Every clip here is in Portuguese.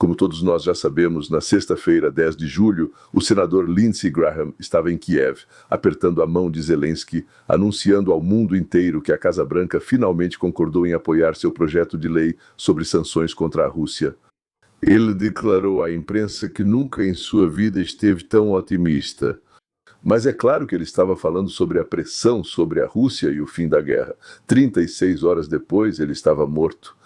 Como todos nós já sabemos, na sexta-feira, 10 de julho, o senador Lindsey Graham estava em Kiev, apertando a mão de Zelensky, anunciando ao mundo inteiro que a Casa Branca finalmente concordou em apoiar seu projeto de lei sobre sanções contra a Rússia. Ele declarou à imprensa que nunca em sua vida esteve tão otimista. Mas é claro que ele estava falando sobre a pressão sobre a Rússia e o fim da guerra. 36 horas depois, ele estava morto.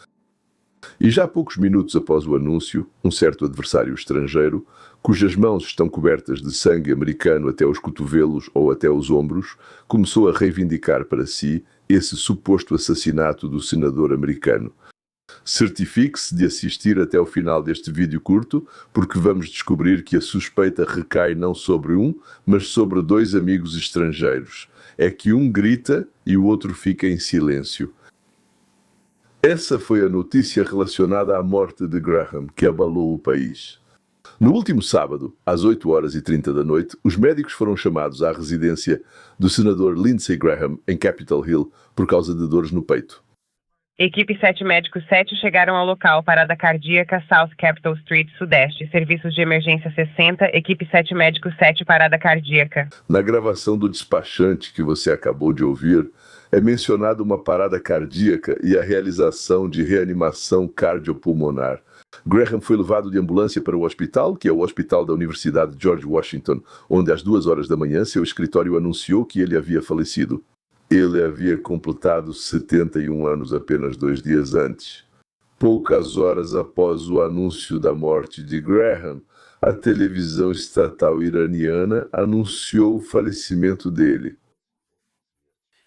E já poucos minutos após o anúncio, um certo adversário estrangeiro, cujas mãos estão cobertas de sangue americano até os cotovelos ou até os ombros, começou a reivindicar para si esse suposto assassinato do senador americano. Certifique-se de assistir até o final deste vídeo curto, porque vamos descobrir que a suspeita recai não sobre um, mas sobre dois amigos estrangeiros. É que um grita e o outro fica em silêncio. Essa foi a notícia relacionada à morte de Graham, que abalou o país. No último sábado, às 8h30 da noite, os médicos foram chamados à residência do senador Lindsey Graham, em Capitol Hill, por causa de dores no peito. Equipe 7 Médicos 7 chegaram ao local, parada cardíaca, South Capitol Street, Sudeste. Serviços de emergência 60, equipe 7 Médicos 7, parada cardíaca. Na gravação do despachante que você acabou de ouvir, é mencionada uma parada cardíaca e a realização de reanimação cardiopulmonar. Graham foi levado de ambulância para o hospital, que é o hospital da Universidade George Washington, onde às 2h da manhã seu escritório anunciou que ele havia falecido. Ele havia completado 71 anos apenas 2 dias antes. Poucas horas após o anúncio da morte de Graham, a televisão estatal iraniana anunciou o falecimento dele.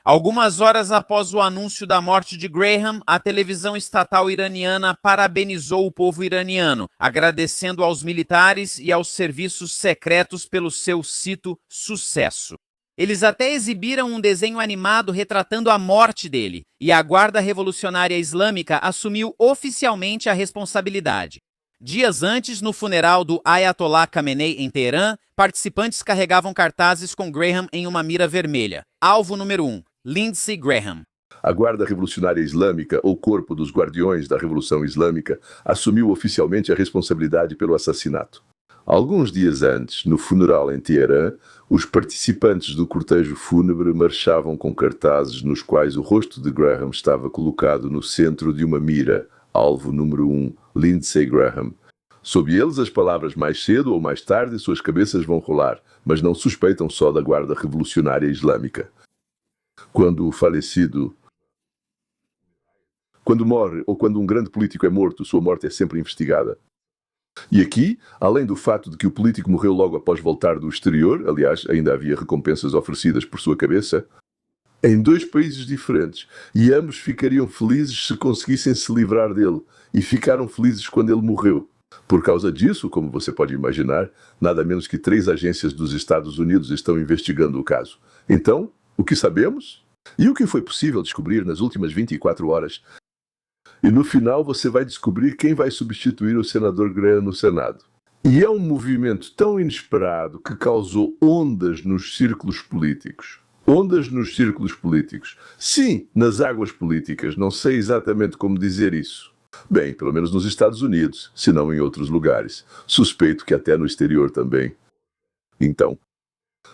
Algumas horas após o anúncio da morte de Graham, a televisão estatal iraniana parabenizou o povo iraniano, agradecendo aos militares e aos serviços secretos pelo seu, cito, sucesso. Eles até exibiram um desenho animado retratando a morte dele, e a Guarda Revolucionária Islâmica assumiu oficialmente a responsabilidade. Dias antes, no funeral do Ayatollah Khamenei em Teherã, participantes carregavam cartazes com Graham em uma mira vermelha. Alvo número 1, Lindsey Graham. A Guarda Revolucionária Islâmica, ou Corpo dos Guardiões da Revolução Islâmica, assumiu oficialmente a responsabilidade pelo assassinato. Alguns dias antes, no funeral em Teherã, os participantes do cortejo fúnebre marchavam com cartazes nos quais o rosto de Graham estava colocado no centro de uma mira, alvo número 1, Lindsey Graham. Sob eles as palavras "mais cedo ou mais tarde suas cabeças vão rolar", mas não suspeitam só da Guarda Revolucionária Islâmica. Quando morre ou quando um grande político é morto, sua morte é sempre investigada. E aqui, além do fato de que o político morreu logo após voltar do exterior, aliás, ainda havia recompensas oferecidas por sua cabeça, em 2 países diferentes, e ambos ficariam felizes se conseguissem se livrar dele, e ficaram felizes quando ele morreu. Por causa disso, como você pode imaginar, nada menos que 3 agências dos Estados Unidos estão investigando o caso. Então, o que sabemos? E o que foi possível descobrir nas últimas 24 horas? E no final você vai descobrir quem vai substituir o senador Graham no Senado. E é um movimento tão inesperado que causou ondas nos círculos políticos. Ondas nos círculos políticos. Sim, nas águas políticas, não sei exatamente como dizer isso. Bem, pelo menos nos Estados Unidos, se não em outros lugares. Suspeito que até no exterior também. Então,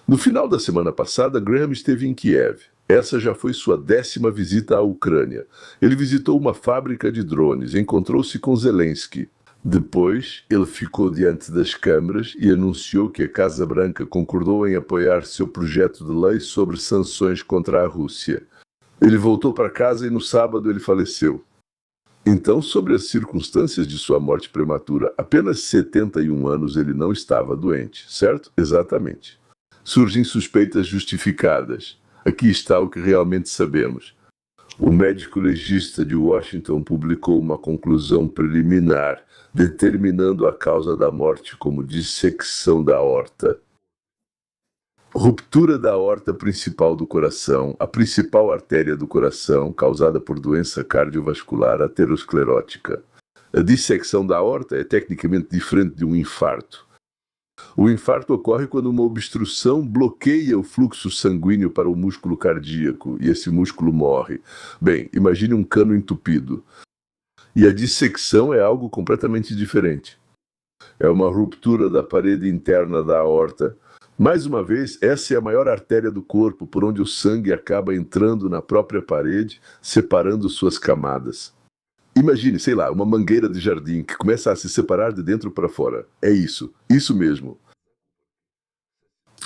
no final da semana passada, Graham esteve em Kiev. Essa já foi sua 10ª visita à Ucrânia. Ele visitou uma fábrica de drones, encontrou-se com Zelensky. Depois, ele ficou diante das câmaras e anunciou que a Casa Branca concordou em apoiar seu projeto de lei sobre sanções contra a Rússia. Ele voltou para casa e no sábado ele faleceu. Então, sobre as circunstâncias de sua morte prematura, apenas 71 anos ele não estava doente, certo? Exatamente. Surgem suspeitas justificadas. Aqui está o que realmente sabemos. O médico legista de Washington publicou uma conclusão preliminar, determinando a causa da morte como dissecção da aorta. Ruptura da aorta principal do coração, a principal artéria do coração, causada por doença cardiovascular aterosclerótica. A dissecção da aorta é tecnicamente diferente de um infarto. O infarto ocorre quando uma obstrução bloqueia o fluxo sanguíneo para o músculo cardíaco e esse músculo morre. Bem, imagine um cano entupido. E a dissecção é algo completamente diferente. É uma ruptura da parede interna da aorta. Mais uma vez, essa é a maior artéria do corpo, por onde o sangue acaba entrando na própria parede, separando suas camadas. Imagine, sei lá, uma mangueira de jardim que começa a se separar de dentro para fora. É isso mesmo.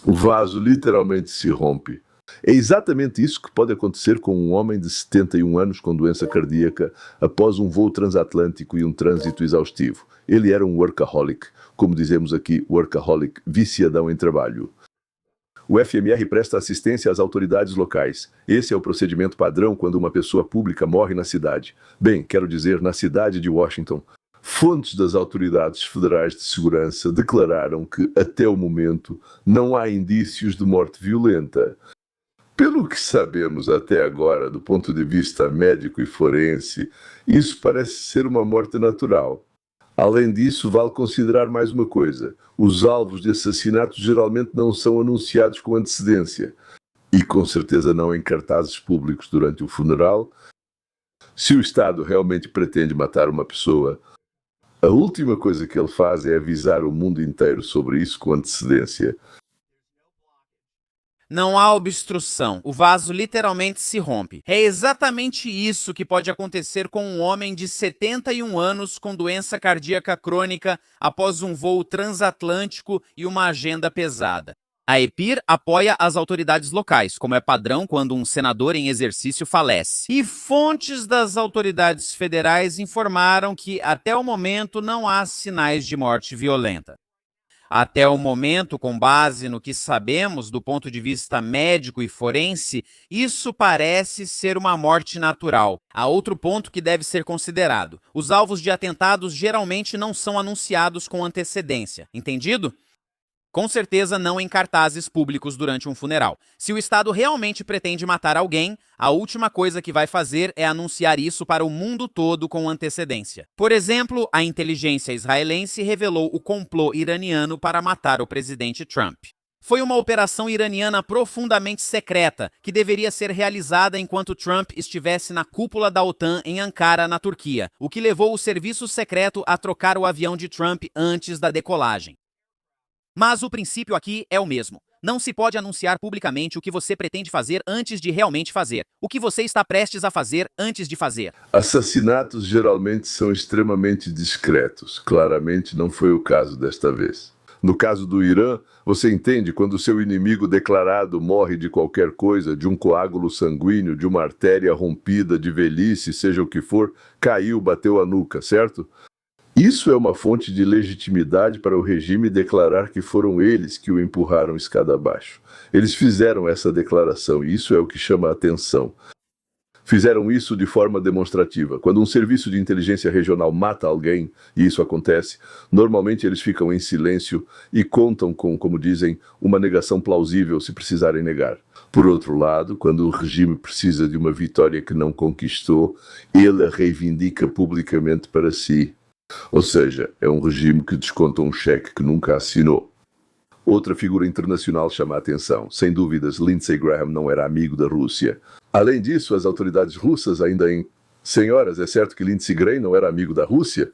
O vaso literalmente se rompe. É exatamente isso que pode acontecer com um homem de 71 anos com doença cardíaca após um voo transatlântico e um trânsito exaustivo. Ele era um workaholic, como dizemos aqui, workaholic, viciadão em trabalho. O FMR presta assistência às autoridades locais. Esse é o procedimento padrão quando uma pessoa pública morre na cidade. Bem, quero dizer, na cidade de Washington. Fontes das autoridades federais de segurança declararam que, até o momento, não há indícios de morte violenta. Pelo que sabemos até agora, do ponto de vista médico e forense, isso parece ser uma morte natural. Além disso, vale considerar mais uma coisa. Os alvos de assassinato geralmente não são anunciados com antecedência. E com certeza não em cartazes públicos durante o funeral. Se o Estado realmente pretende matar uma pessoa, a última coisa que ele faz é avisar o mundo inteiro sobre isso com antecedência. Não há obstrução. O vaso literalmente se rompe. É exatamente isso que pode acontecer com um homem de 71 anos com doença cardíaca crônica após um voo transatlântico e uma agenda pesada. A EPIR apoia as autoridades locais, como é padrão quando um senador em exercício falece. E fontes das autoridades federais informaram que, até o momento, não há sinais de morte violenta. Até o momento, com base no que sabemos do ponto de vista médico e forense, isso parece ser uma morte natural. Há outro ponto que deve ser considerado. Os alvos de atentados geralmente não são anunciados com antecedência. Entendido? Com certeza não em cartazes públicos durante um funeral. Se o Estado realmente pretende matar alguém, a última coisa que vai fazer é anunciar isso para o mundo todo com antecedência. Por exemplo, a inteligência israelense revelou o complô iraniano para matar o presidente Trump. Foi uma operação iraniana profundamente secreta, que deveria ser realizada enquanto Trump estivesse na cúpula da OTAN em Ankara, na Turquia, o que levou o serviço secreto a trocar o avião de Trump antes da decolagem. Mas o princípio aqui é o mesmo. Não se pode anunciar publicamente o que você pretende fazer antes de realmente fazer. O que você está prestes a fazer antes de fazer. Assassinatos geralmente são extremamente discretos. Claramente não foi o caso desta vez. No caso do Irã, você entende quando seu inimigo declarado morre de qualquer coisa, de um coágulo sanguíneo, de uma artéria rompida, de velhice, seja o que for, caiu, bateu a nuca, certo? Isso é uma fonte de legitimidade para o regime declarar que foram eles que o empurraram escada abaixo. Eles fizeram essa declaração e isso é o que chama a atenção. Fizeram isso de forma demonstrativa. Quando um serviço de inteligência regional mata alguém, e isso acontece, normalmente eles ficam em silêncio e contam com, como dizem, uma negação plausível se precisarem negar. Por outro lado, quando o regime precisa de uma vitória que não conquistou, ele a reivindica publicamente para si. Ou seja, é um regime que desconta um cheque que nunca assinou. Outra figura internacional chama a atenção. Sem dúvidas, Lindsey Graham não era amigo da Rússia. Além disso, as autoridades russas ainda Senhoras, é certo que Lindsey Graham não era amigo da Rússia?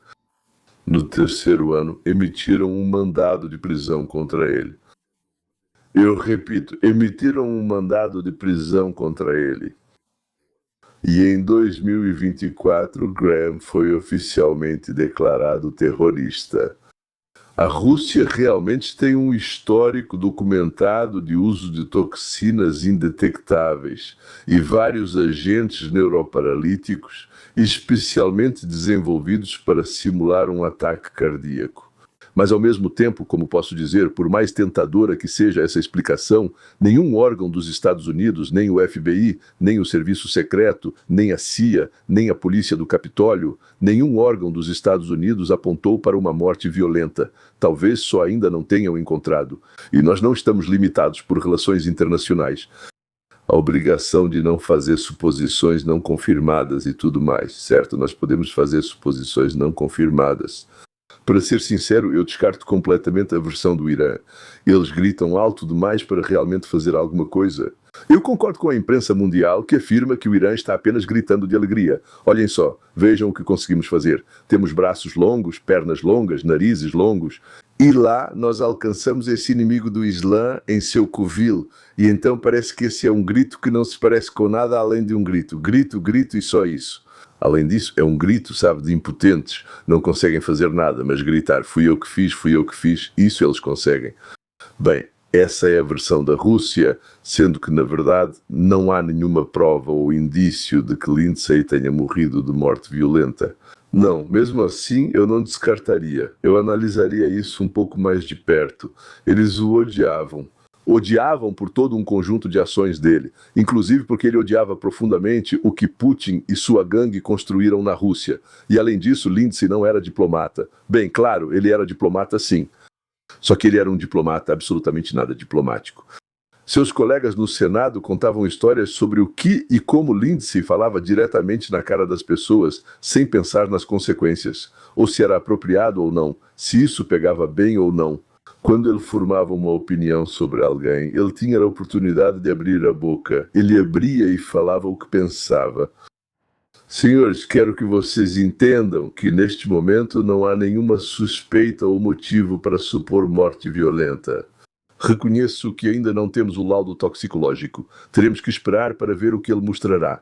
No terceiro ano, emitiram um mandado de prisão contra ele. Eu repito, emitiram um mandado de prisão contra ele. E em 2024, Graham foi oficialmente declarado terrorista. A Rússia realmente tem um histórico documentado de uso de toxinas indetectáveis e vários agentes neuroparalíticos, especialmente desenvolvidos para simular um ataque cardíaco. Mas, ao mesmo tempo, como posso dizer, por mais tentadora que seja essa explicação, nenhum órgão dos Estados Unidos, nem o FBI, nem o Serviço Secreto, nem a CIA, nem a Polícia do Capitólio, nenhum órgão dos Estados Unidos apontou para uma morte violenta. Talvez só ainda não tenham encontrado. E nós não estamos limitados por relações internacionais. A obrigação de não fazer suposições não confirmadas e tudo mais, certo? Nós podemos fazer suposições não confirmadas. Para ser sincero, eu descarto completamente a versão do Irã. Eles gritam alto demais para realmente fazer alguma coisa. Eu concordo com a imprensa mundial que afirma que o Irã está apenas gritando de alegria. Olhem só, vejam o que conseguimos fazer. Temos braços longos, pernas longas, narizes longos. E lá nós alcançamos esse inimigo do Islã em seu covil. E então parece que esse é um grito que não se parece com nada além de um grito. Grito, grito e só isso. Além disso, é um grito, sabe, de impotentes. Não conseguem fazer nada, mas gritar fui eu que fiz, isso eles conseguem. Bem, essa é a versão da Rússia, sendo que, na verdade, não há nenhuma prova ou indício de que Lindsay tenha morrido de morte violenta. Não, mesmo assim, eu não descartaria. Eu analisaria isso um pouco mais de perto. Eles o odiavam. Odiavam por todo um conjunto de ações dele, inclusive porque ele odiava profundamente o que Putin e sua gangue construíram na Rússia. E, além disso, Lindsay não era diplomata. Bem, claro, ele era diplomata sim. Só que ele era um diplomata absolutamente nada diplomático. Seus colegas no Senado contavam histórias sobre o que e como Lindsay falava diretamente na cara das pessoas, sem pensar nas consequências, ou se era apropriado ou não, se isso pegava bem ou não. Quando ele formava uma opinião sobre alguém, ele tinha a oportunidade de abrir a boca. Ele abria e falava o que pensava. Senhores, quero que vocês entendam que neste momento não há nenhuma suspeita ou motivo para supor morte violenta. Reconheço que ainda não temos o laudo toxicológico. Teremos que esperar para ver o que ele mostrará.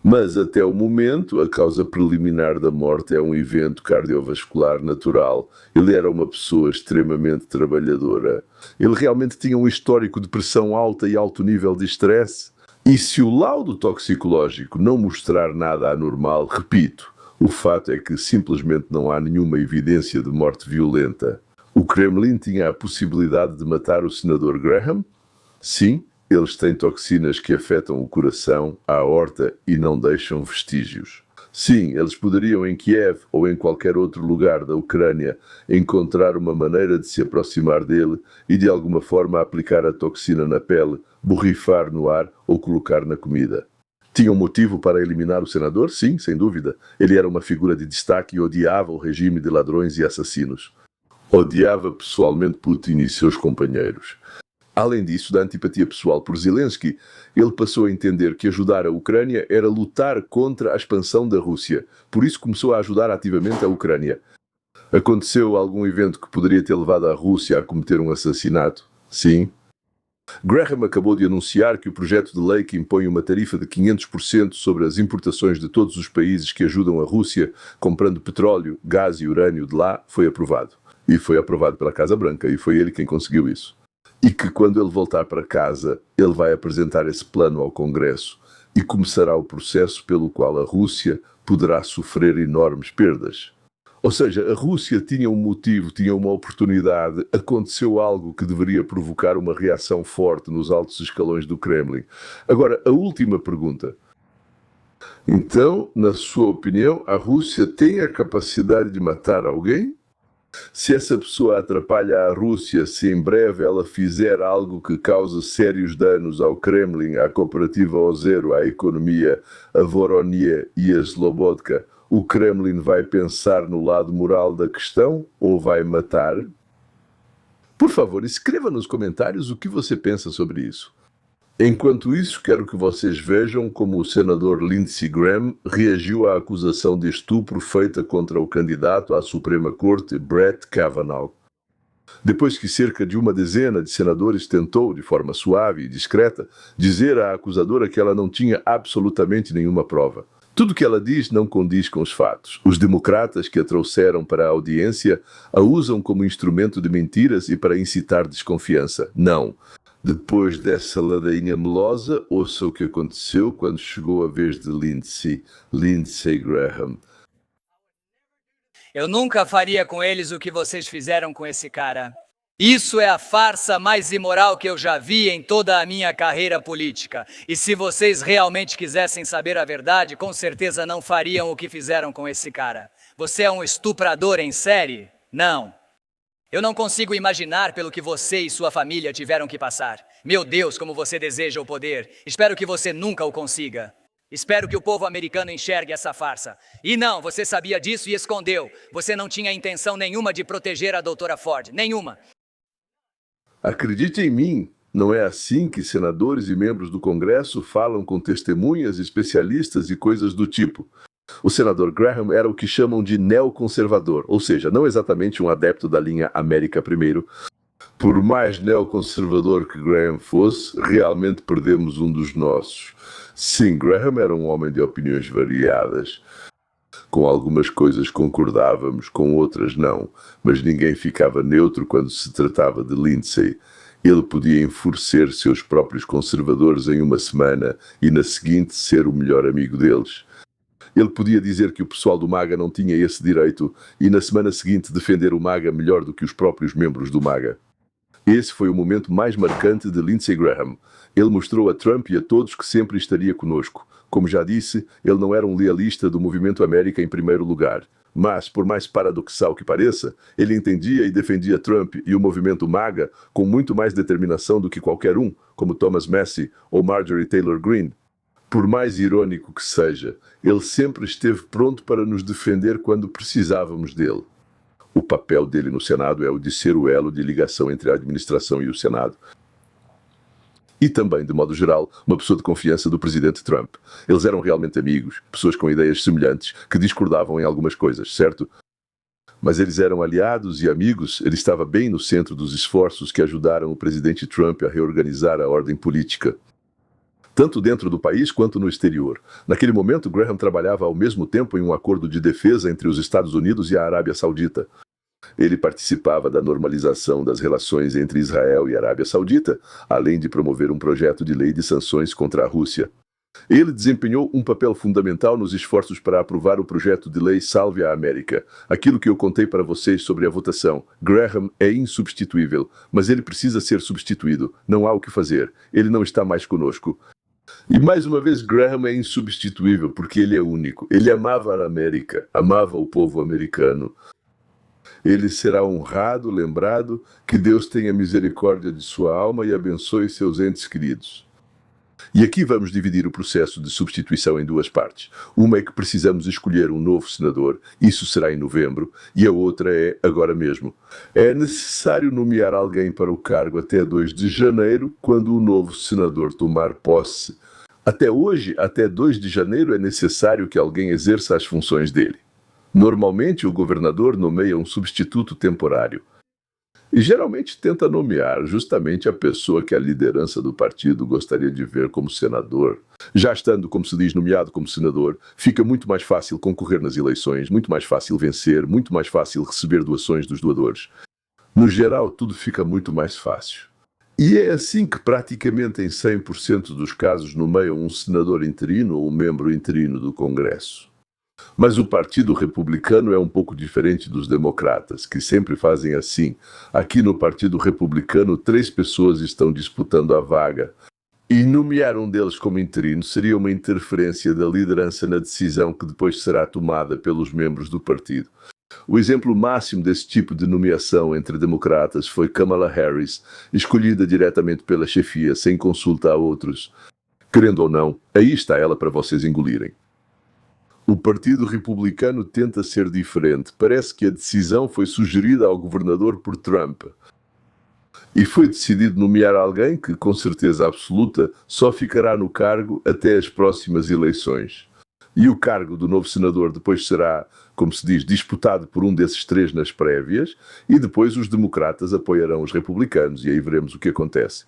Mas até o momento, a causa preliminar da morte é um evento cardiovascular natural. Ele era uma pessoa extremamente trabalhadora. Ele realmente tinha um histórico de pressão alta e alto nível de estresse. E se o laudo toxicológico não mostrar nada anormal, repito, o fato é que simplesmente não há nenhuma evidência de morte violenta. O Kremlin tinha a possibilidade de matar o senador Graham? Sim, eles têm toxinas que afetam o coração, a aorta e não deixam vestígios. Sim, eles poderiam em Kiev ou em qualquer outro lugar da Ucrânia encontrar uma maneira de se aproximar dele e de alguma forma aplicar a toxina na pele, borrifar no ar ou colocar na comida. Tinham motivo para eliminar o senador? Sim, sem dúvida. Ele era uma figura de destaque e odiava o regime de ladrões e assassinos. Odiava pessoalmente Putin e seus companheiros. Além disso, da antipatia pessoal por Zelensky, ele passou a entender que ajudar a Ucrânia era lutar contra a expansão da Rússia. Por isso começou a ajudar ativamente a Ucrânia. Aconteceu algum evento que poderia ter levado a Rússia a cometer um assassinato? Sim. Graham acabou de anunciar que o projeto de lei que impõe uma tarifa de 500% sobre as importações de todos os países que ajudam a Rússia comprando petróleo, gás e urânio de lá foi aprovado. E foi aprovado pela Casa Branca, e foi ele quem conseguiu isso. E que quando ele voltar para casa, ele vai apresentar esse plano ao Congresso e começará o processo pelo qual a Rússia poderá sofrer enormes perdas. Ou seja, a Rússia tinha um motivo, tinha uma oportunidade, aconteceu algo que deveria provocar uma reação forte nos altos escalões do Kremlin. Agora, a última pergunta. Então, na sua opinião, a Rússia tem a capacidade de matar alguém? Se essa pessoa atrapalha a Rússia, se em breve ela fizer algo que cause sérios danos ao Kremlin, à cooperativa Ozero, à economia, a Voronie e a Slobodka, o Kremlin vai pensar no lado moral da questão ou vai matar? Por favor, escreva nos comentários o que você pensa sobre isso. Enquanto isso, quero que vocês vejam como o senador Lindsey Graham reagiu à acusação de estupro feita contra o candidato à Suprema Corte, Brett Kavanaugh. Depois que cerca de uma dezena de senadores tentou, de forma suave e discreta, dizer à acusadora que ela não tinha absolutamente nenhuma prova. Tudo que ela diz não condiz com os fatos. Os democratas que a trouxeram para a audiência a usam como instrumento de mentiras e para incitar desconfiança. Não. Depois dessa ladainha melosa, ouça o que aconteceu quando chegou a vez de Lindsey Graham. Eu nunca faria com eles o que vocês fizeram com esse cara. Isso é a farsa mais imoral que eu já vi em toda a minha carreira política. E se vocês realmente quisessem saber a verdade, com certeza não fariam o que fizeram com esse cara. Você é um estuprador em série? Não. Eu não consigo imaginar pelo que você e sua família tiveram que passar. Meu Deus, como você deseja o poder. Espero que você nunca o consiga. Espero que o povo americano enxergue essa farsa. E não, você sabia disso e escondeu. Você não tinha intenção nenhuma de proteger a doutora Ford. Nenhuma. Acredite em mim, Não é assim que senadores e membros do Congresso falam com testemunhas, especialistas e coisas do tipo. O senador Graham era o que chamam de neoconservador, ou seja, não exatamente um adepto da linha América Primeiro. Por mais neoconservador que Graham fosse, realmente perdemos um dos nossos. Sim, Graham era um homem de opiniões variadas. Com algumas coisas concordávamos, com outras não, mas ninguém ficava neutro quando se tratava de Lindsay. Ele podia enfurecer seus próprios conservadores em uma semana e na seguinte ser o melhor amigo deles. Ele podia dizer que o pessoal do MAGA não tinha esse direito e na semana seguinte defender o MAGA melhor do que os próprios membros do MAGA. Esse foi o momento mais marcante de Lindsey Graham. Ele mostrou a Trump e a todos que sempre estaria conosco. Como já disse, ele não era um lealista do movimento América em primeiro lugar. Mas, por mais paradoxal que pareça, ele entendia e defendia Trump e o movimento MAGA com muito mais determinação do que qualquer um, como Thomas Massie ou Marjorie Taylor Greene. Por mais irônico que seja, ele sempre esteve pronto para nos defender quando precisávamos dele. O papel dele no Senado é o de ser o elo de ligação entre a administração e o Senado. E também, de modo geral, uma pessoa de confiança do presidente Trump. Eles eram realmente amigos, pessoas com ideias semelhantes, que discordavam em algumas coisas, certo? Mas eles eram aliados e amigos, ele estava bem no centro dos esforços que ajudaram o presidente Trump a reorganizar a ordem política. Tanto dentro do país quanto no exterior. Naquele momento, Graham trabalhava ao mesmo tempo em um acordo de defesa entre os Estados Unidos e a Arábia Saudita. Ele participava da normalização das relações entre Israel e a Arábia Saudita, além de promover um projeto de lei de sanções contra a Rússia. Ele desempenhou um papel fundamental nos esforços para aprovar o projeto de lei Salve a América. Aquilo que eu contei para vocês sobre a votação. Graham é insubstituível, mas ele precisa ser substituído. Não há o que fazer. Ele não está mais conosco. E mais uma vez, Graham é insubstituível porque ele é único. Ele amava a América, amava o povo americano. Ele será honrado, lembrado, que Deus tenha misericórdia de sua alma e abençoe seus entes queridos. E aqui vamos dividir o processo de substituição em duas partes. Uma é que precisamos escolher um novo senador, isso será em novembro, e a outra é agora mesmo. É necessário nomear alguém para o cargo até 2 de janeiro, quando o novo senador tomar posse. Até hoje, até 2 de janeiro, é necessário que alguém exerça as funções dele. Normalmente, o governador nomeia um substituto temporário. E geralmente tenta nomear justamente a pessoa que a liderança do partido gostaria de ver como senador. Já estando, como se diz, nomeado como senador, fica muito mais fácil concorrer nas eleições, muito mais fácil vencer, muito mais fácil receber doações dos doadores. No geral, tudo fica muito mais fácil. E é assim que praticamente em 100% dos casos nomeiam um senador interino ou um membro interino do Congresso. Mas o Partido Republicano é um pouco diferente dos democratas, que sempre fazem assim. Aqui no Partido Republicano, 3 pessoas estão disputando a vaga. E nomear um deles como interino seria uma interferência da liderança na decisão que depois será tomada pelos membros do partido. O exemplo máximo desse tipo de nomeação entre democratas foi Kamala Harris, escolhida diretamente pela chefia, sem consulta a outros. Querendo ou não, aí está ela para vocês engolirem. O Partido Republicano tenta ser diferente. Parece que a decisão foi sugerida ao governador por Trump. E foi decidido nomear alguém que, com certeza absoluta, só ficará no cargo até as próximas eleições. E o cargo do novo senador depois será, como se diz, disputado por um desses 3 nas prévias, e depois os democratas apoiarão os republicanos, e aí veremos o que acontece.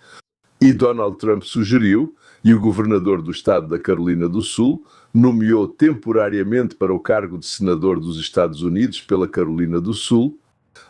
E Donald Trump sugeriu, e o governador do estado da Carolina do Sul nomeou temporariamente para o cargo de senador dos Estados Unidos pela Carolina do Sul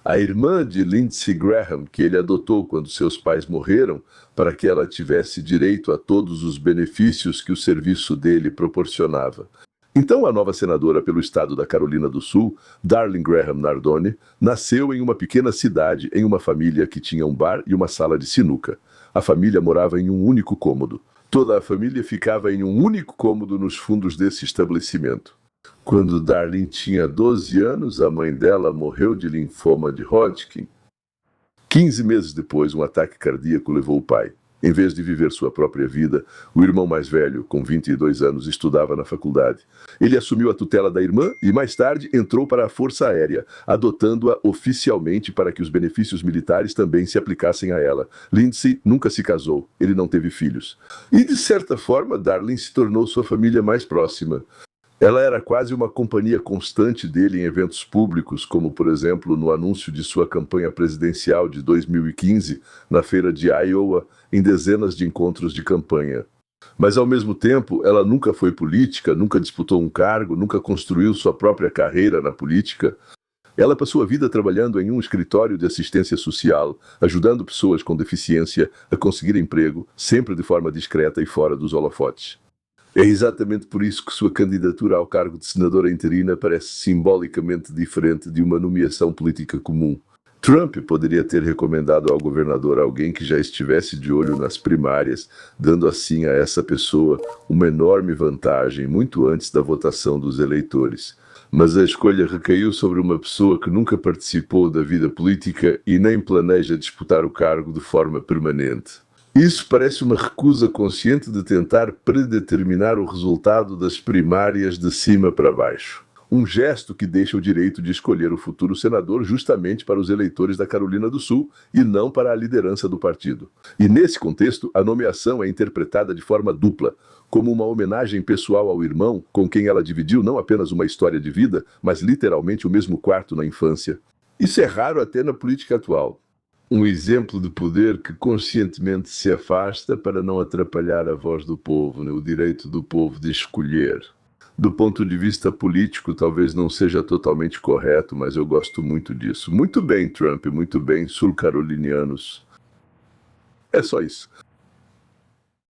a irmã de Lindsey Graham, que ele adotou quando seus pais morreram, para que ela tivesse direito a todos os benefícios que o serviço dele proporcionava. Então, a nova senadora pelo estado da Carolina do Sul, Darling Graham Nardone, nasceu em uma pequena cidade, em uma família que tinha um bar e uma sala de sinuca. A família morava em um único cômodo. Toda a família ficava em um único cômodo nos fundos desse estabelecimento. Quando Darling tinha 12 anos, a mãe dela morreu de linfoma de Hodgkin. 15 meses depois, um ataque cardíaco levou o pai. Em vez de viver sua própria vida, o irmão mais velho, com 22 anos, estudava na faculdade. Ele assumiu a tutela da irmã e, mais tarde, entrou para a Força Aérea, adotando-a oficialmente para que os benefícios militares também se aplicassem a ela. Lindsay nunca se casou, ele não teve filhos. E, de certa forma, Darlene se tornou sua família mais próxima. Ela era quase uma companhia constante dele em eventos públicos, como, por exemplo, no anúncio de sua campanha presidencial de 2015, na feira de Iowa, em dezenas de encontros de campanha. Mas, ao mesmo tempo, ela nunca foi política, nunca disputou um cargo, nunca construiu sua própria carreira na política. Ela passou a vida trabalhando em um escritório de assistência social, ajudando pessoas com deficiência a conseguir emprego, sempre de forma discreta e fora dos holofotes. É exatamente por isso que sua candidatura ao cargo de senadora interina parece simbolicamente diferente de uma nomeação política comum. Trump poderia ter recomendado ao governador alguém que já estivesse de olho nas primárias, dando assim a essa pessoa uma enorme vantagem muito antes da votação dos eleitores. Mas a escolha recaiu sobre uma pessoa que nunca participou da vida política e nem planeja disputar o cargo de forma permanente. Isso parece uma recusa consciente de tentar predeterminar o resultado das primárias de cima para baixo. Um gesto que deixa o direito de escolher o futuro senador justamente para os eleitores da Carolina do Sul e não para a liderança do partido. E nesse contexto, a nomeação é interpretada de forma dupla, como uma homenagem pessoal ao irmão, com quem ela dividiu não apenas uma história de vida, mas literalmente o mesmo quarto na infância. Isso é raro até na política atual. Um exemplo de poder que conscientemente se afasta para não atrapalhar a voz do povo, o direito do povo de escolher. Do ponto de vista político, talvez não seja totalmente correto, mas eu gosto muito disso. Muito bem, Trump, muito bem, sul-carolinianos. É só isso.